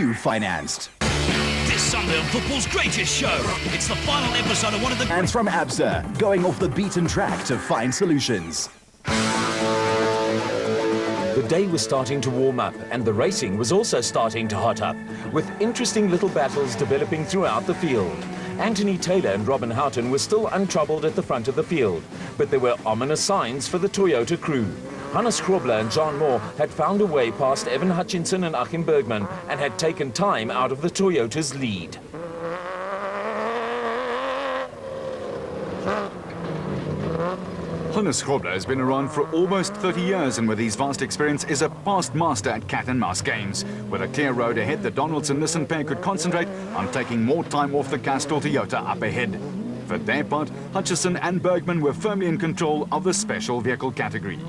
you financed. This Sunday on football's greatest show, it's the final episode of one of the... And from ABSA, going off the beaten track to find solutions. The day was starting to warm up and the racing was also starting to hot up, with interesting little battles developing throughout the field. Anthony Taylor and Robin Houghton were still untroubled at the front of the field, but there were ominous signs for the Toyota crew. Hannes Grobler and John Moore had found a way past Evan Hutchinson and Achim Bergman and had taken time out of the Toyota's lead. Hannes Grobler has been around for almost 30 years and with his vast experience is a past master at cat and mouse games. With a clear road ahead, the Donaldson-Nissan pair could concentrate on taking more time off the Castrol Toyota up ahead. For their part, Hutchison and Bergman were firmly in control of the special vehicle category.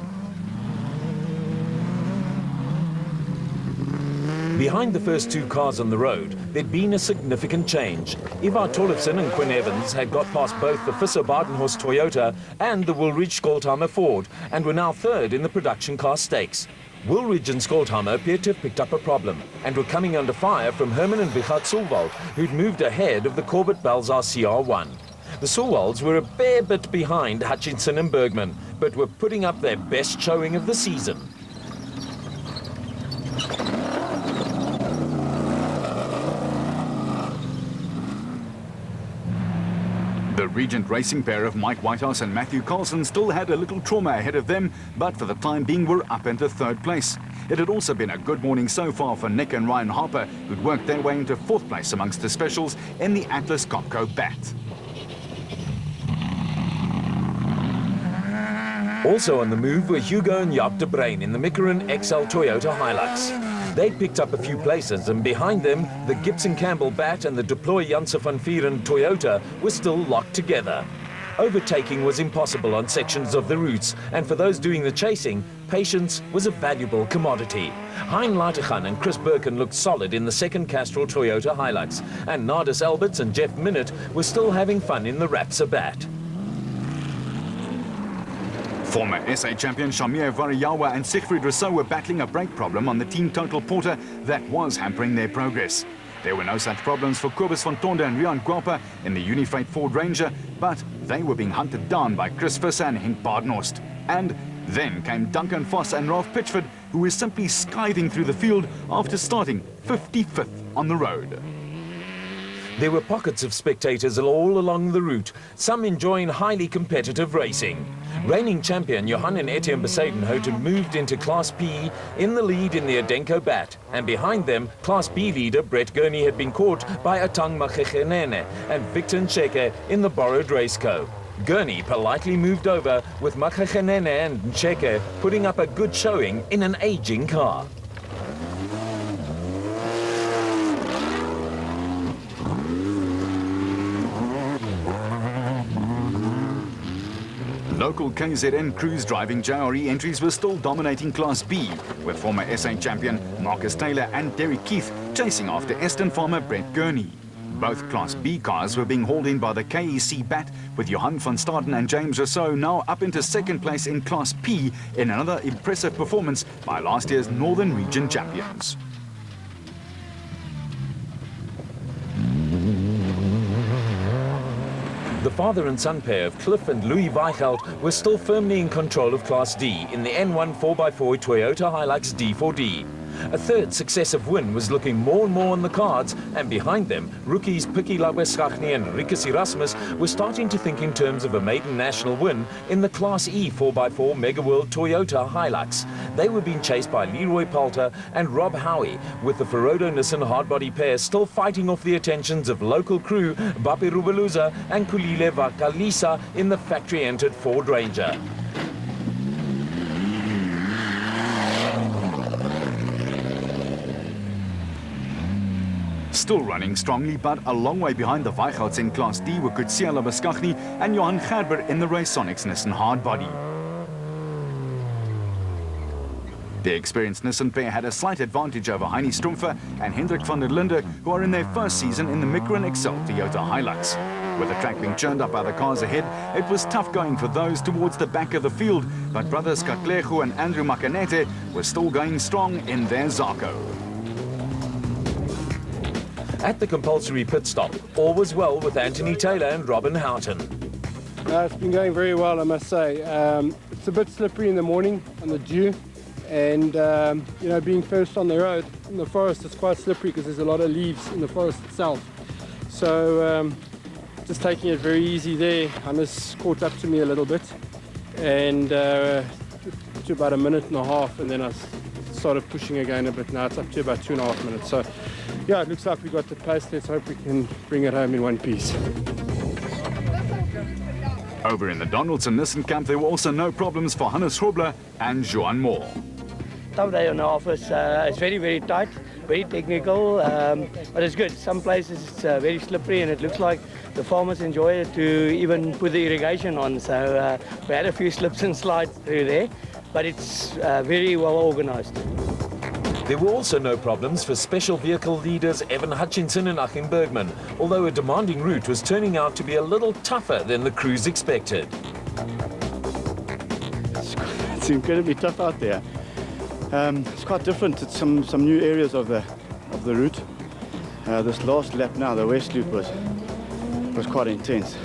Behind the first two cars on the road, there'd been a significant change. Ivar Tollefsen and Quinn Evans had got past both the Visser-Badenhorst Toyota and the Woolridge Skoltheimer Ford and were now third in the production car stakes. Woolridge and Skoltheimer appeared to have picked up a problem and were coming under fire from Herman and Richard Sulwald, who'd moved ahead of the Corbett Balzar CR1. The Sulwalds were a bare bit behind Hutchinson and Bergman, but were putting up their best showing of the season. The Regent Racing pair of Mike Whitehouse and Matthew Carlson still had a little trauma ahead of them, but for the time being were up into third place. It had also been a good morning so far for Nick and Ryan Harper, who'd worked their way into fourth place amongst the specials in the Atlas Copco Bat. Also on the move were Hugo and Jaap de Bruin in the Micron XL Toyota Hilux. They'd picked up a few places, and behind them, the Gibson Campbell Bat and the Deploy Janse van Vieren Toyota were still locked together. Overtaking was impossible on sections of the routes, and for those doing the chasing, patience was a valuable commodity. Hein Lateghan and Chris Birkin looked solid in the second Castrol Toyota Hilux, and Nardis Alberts and Jeff Minnett were still having fun in the Rapsa Bat. Former SA champion Shamir Variawa and Siegfried Rousseau were battling a brake problem on the Team Total Porter that was hampering their progress. There were no such problems for Kobus van Tonde and Rian Guapa in the Unifreight Ford Ranger, but they were being hunted down by Chris Visser and Henk Badenhorst. And then came Duncan Voss and Ralph Pitchford, who were simply skiving through the field after starting 55th on the road. There were pockets of spectators all along the route, some enjoying highly competitive racing. Reigning champion Johan and Etienne Besadenhout had moved into Class P in the lead in the Adenko Bat, and behind them, Class B leader Brett Gurney had been caught by Atang Makhekenene and Victor Ncheke in the borrowed raceco. Gurney politely moved over, with Makhekenene and Ncheke putting up a good showing in an aging car. Local KZN crews driving JRE entries were still dominating Class B, with former SA champion Marcus Taylor and Derek Keith chasing after Eston farmer Brett Gurney. Both Class B cars were being hauled in by the KEC Bat, with Johan van Staden and James Rousseau now up into second place in Class P in another impressive performance by last year's Northern Region champions. The father and son pair of Cliff and Louis Weichelt were still firmly in control of Class D in the N1 4x4 Toyota Hilux D4D. A third successive win was looking more and more on the cards, and behind them, rookies Pikkie Labeskagni and Rikus Erasmus were starting to think in terms of a maiden national win in the Class E 4x4 Mega World Toyota Hilux. They were being chased by Leroy Palter and Rob Howie, with the Ferodo Nissan hardbody pair still fighting off the attentions of local crew Bapi Rubeluza and Kulile Vakalisa in the factory-entered Ford Ranger. Still running strongly, but a long way behind the Weichelts in Class D were Kutsia Labeskagni and Johan Gerber in the Raysonics Nissan hardbody. The experienced Nissan pair had a slight advantage over Heini Strumpfer and Hendrik van der Linde, who are in their first season in the Micron XL Toyota Hilux. With the track being churned up by the cars ahead, it was tough going for those towards the back of the field, but brothers Katlego and Andrew Makanete were still going strong in their Zarko. At the compulsory pit stop, all was well with Anthony Taylor and Robin Houghton. It's been going very well, I must say. It's a bit slippery in the morning on the dew, and you know, being first on the road in the forest, it's quite slippery because there's a lot of leaves in the forest itself. So just taking it very easy there. Hannes caught up to me a little bit, and to about a minute and a half, and then I started pushing again a bit. Now it's up to about 2.5 minutes. So yeah, it looks like we got the pace. Let's hope we can bring it home in one piece. Over in the Donaldson Nissan camp, there were also no problems for Hannes Grobler and Johan Moore. Tough day on the office. It's very, very tight, very technical, but it's good. Some places it's very slippery, and it looks like the farmers enjoy it to even put the irrigation on. So we had a few slips and slides through there, but it's very well organized. There were also no problems for special vehicle leaders Evan Hutchinson and Achim Bergman, although a demanding route was turning out to be a little tougher than the crews expected. It's incredibly tough out there. It's quite different. It's some new areas of the route. This last lap now, the west loop was quite intense.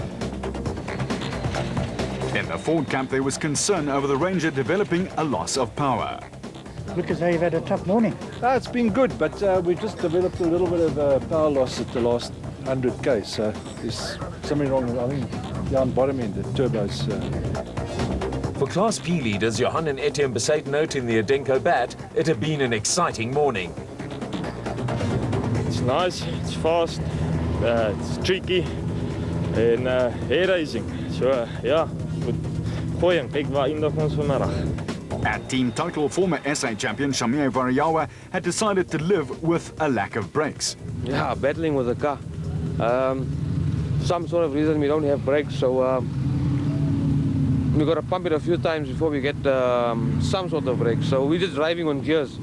In the Ford camp, there was concern over the Ranger developing a loss of power. Look as though you've had a tough morning. It's been good, but we just developed a little bit of power loss at the last 100k. So there's something wrong with, I think, down bottom end, the turbos. For Class P leaders Johan and Etienne Besait note in the Adenko Bat, it had been an exciting morning. It's nice, it's fast, it's tricky, and hair-raising. So ja, goed gooi en kyk waar eindig ons vanmiddag. At Team Total, former SA champion Shamir Variawa had decided to live with a lack of brakes. Yeah, battling with the car. Some sort of reason we don't have brakes, so we got to pump it a few times before we get some sort of brakes. So we're just driving on gears,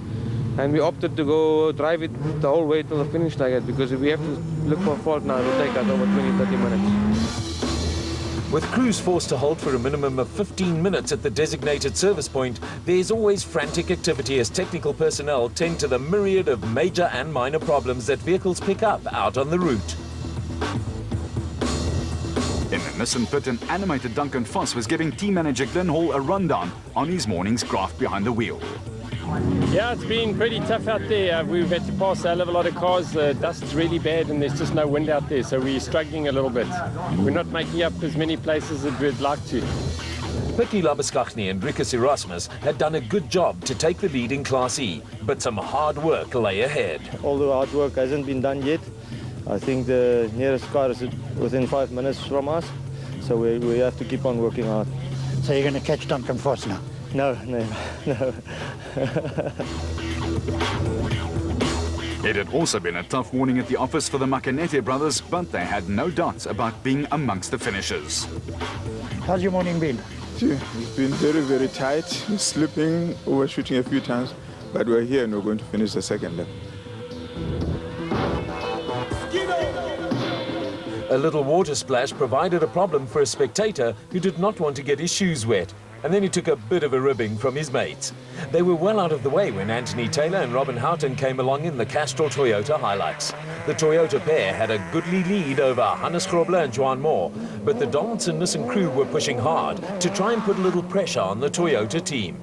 and we opted to go drive it the whole way till the finish like that, because if we have to look for a fault now, it will take us over 20-30 minutes. With crews forced to halt for a minimum of 15 minutes at the designated service point, there's always frantic activity as technical personnel tend to the myriad of major and minor problems that vehicles pick up out on the route. In the Nissan pit, an animated Duncan Voss was giving team manager Glenn Hall a rundown on his morning's graft behind the wheel. Yeah, it's been pretty tough out there. We've had to pass a hell of a lot of cars. The dust's really bad, and there's just no wind out there, so we're struggling a little bit. We're not making up as many places as we'd like to. Picky Labuschagne and Rikus Erasmus had done a good job to take the lead in Class E, but some hard work lay ahead. All the hard work hasn't been done yet. I think the nearest car is within 5 minutes from us, so we have to keep on working hard. So you're going to catch Duncan Voss now? No. It had also been a tough morning at the office for the Makanete brothers, but they had no doubts about being amongst the finishers. How's your morning been? It's been very, very tight, slipping, overshooting a few times, but we're here and we're going to finish the second lap. A little water splash provided a problem for a spectator who did not want to get his shoes wet, and then he took a bit of a ribbing from his mates. They were well out of the way when Anthony Taylor and Robin Houghton came along in the Castrol Toyota Hilux. The Toyota pair had a goodly lead over Hannes Grobler and Johan Moore, but the Donaldson Nissan crew were pushing hard to try and put a little pressure on the Toyota team.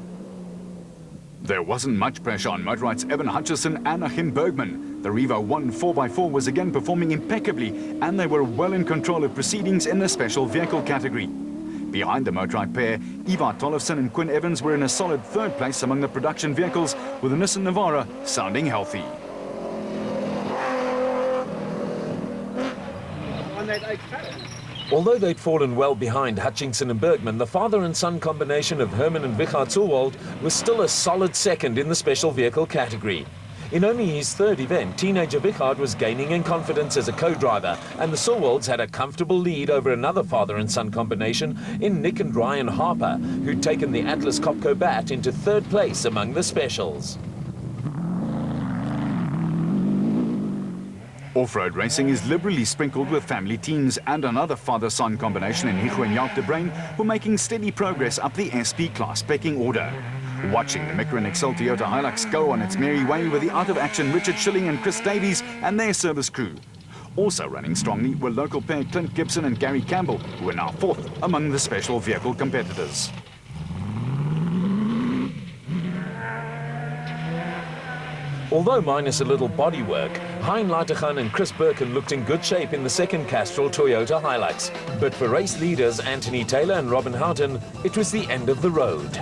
There wasn't much pressure on motorites Evan Hutchinson and Achim Bergman. The Revo 1 4x4 was again performing impeccably, and they were well in control of proceedings in the special vehicle category. Behind the motorite pair, Ivar Tollefson and Quinn Evans were in a solid third place among the production vehicles, with the Nissan Navara sounding healthy. Although they'd fallen well behind Hutchinson and Bergman, the father and son combination of Herman and Wichard Zolwald was still a solid second in the special vehicle category. In only his third event, teenager Wichard was gaining in confidence as a co-driver, and the Zolwalds had a comfortable lead over another father and son combination in Nick and Ryan Harper, who'd taken the Atlas Copco Bat into third place among the specials. Off-road racing is liberally sprinkled with family teams, and another father-son combination in Hicho and Jaap de Bruin were making steady progress up the SP class pecking order. Watching the Micra and Excel Toyota Hilux go on its merry way with the out-of-action Richard Schilling and Chris Davies and their service crew. Also running strongly were local pair Clint Gibson and Gary Campbell, who are now fourth among the special vehicle competitors. Although minus a little bodywork, Hein Leitergan and Chris Birkin looked in good shape in the second Castrol Toyota Hilux. But for race leaders Anthony Taylor and Robin Houghton, it was the end of the road.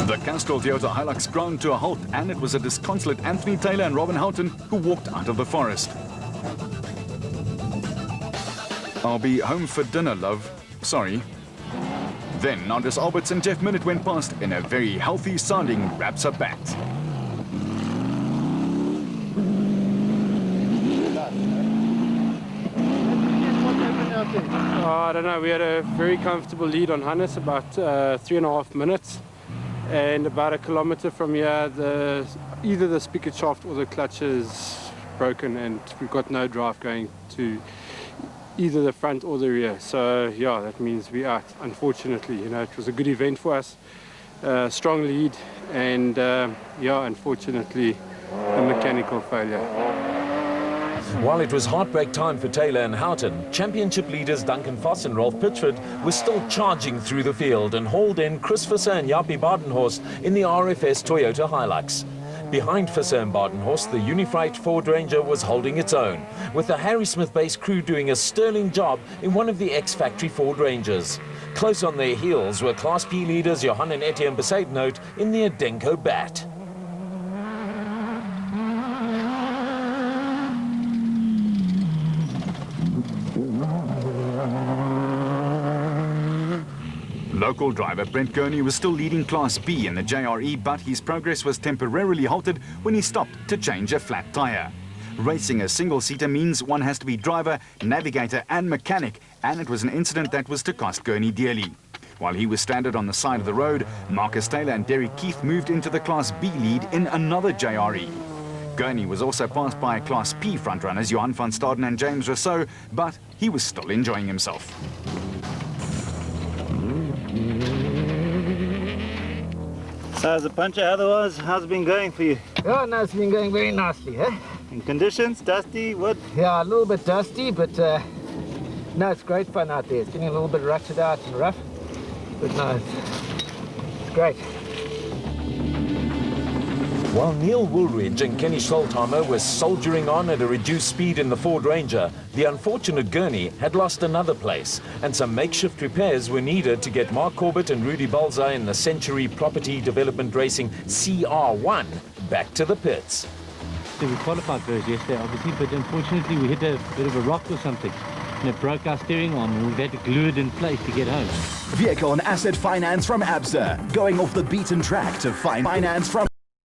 The Castrol Toyota Hilux ground to a halt, and it was a disconsolate Anthony Taylor and Robin Houghton who walked out of the forest. I'll be home for dinner, love. Sorry. Then Andres Alberts and Jeff Minute went past in a very healthy-sounding Rapsa bat. I don't know, we had a very comfortable lead on Hannes, about 3.5 minutes. And about a kilometre from here, either the spigot shaft or the clutch is broken, and we've got no drive going to either the front or the rear. So yeah, that means we're out, unfortunately. You know, it was a good event for us, strong lead, and yeah, unfortunately a mechanical failure. While it was heartbreak time for Taylor and Houghton, championship leaders Duncan Foss and Rolf Pitchford were still charging through the field and hauled in Chris Visser and Jaapie Badenhorst in the RFS Toyota Hilux. Behind Visser and Badenhorst, the Unifreight Ford Ranger was holding its own, with the Harry Smith-based crew doing a sterling job in one of the ex-factory Ford Rangers. Close on their heels were Class P leaders Johan and Etienne Besaidnout in the Adenko Bat. Local driver Brent Gurney was still leading Class B in the JRE, but his progress was temporarily halted when he stopped to change a flat tyre. Racing a single-seater means one has to be driver, navigator and mechanic, and it was an incident that was to cost Gurney dearly. While he was stranded on the side of the road, Marcus Taylor and Derek Keith moved into the Class B lead in another JRE. Gurney was also passed by Class P frontrunners Johan van Staden and James Rousseau, but he was still enjoying himself. So as a puncher, otherwise, how's it been going for you? Oh, no, it's been going very nicely, eh? In conditions, dusty, what? Yeah, a little bit dusty, but no, it's great fun out there. It's getting a little bit rutted out and rough, but no, it's great. While Neil Woolridge and Kenny Stoltheimer were soldiering on at a reduced speed in the Ford Ranger, the unfortunate Gurney had lost another place, and some makeshift repairs were needed to get Mark Corbett and Rudy Balza in the Century Property Development Racing CR1 back to the pits. So we qualified first yesterday, obviously, but unfortunately we hit a bit of a rock or something, and it broke our steering arm, and we've had to glue it in place to get home. Vehicle and asset finance from ABSA. Going off the beaten track to find finance from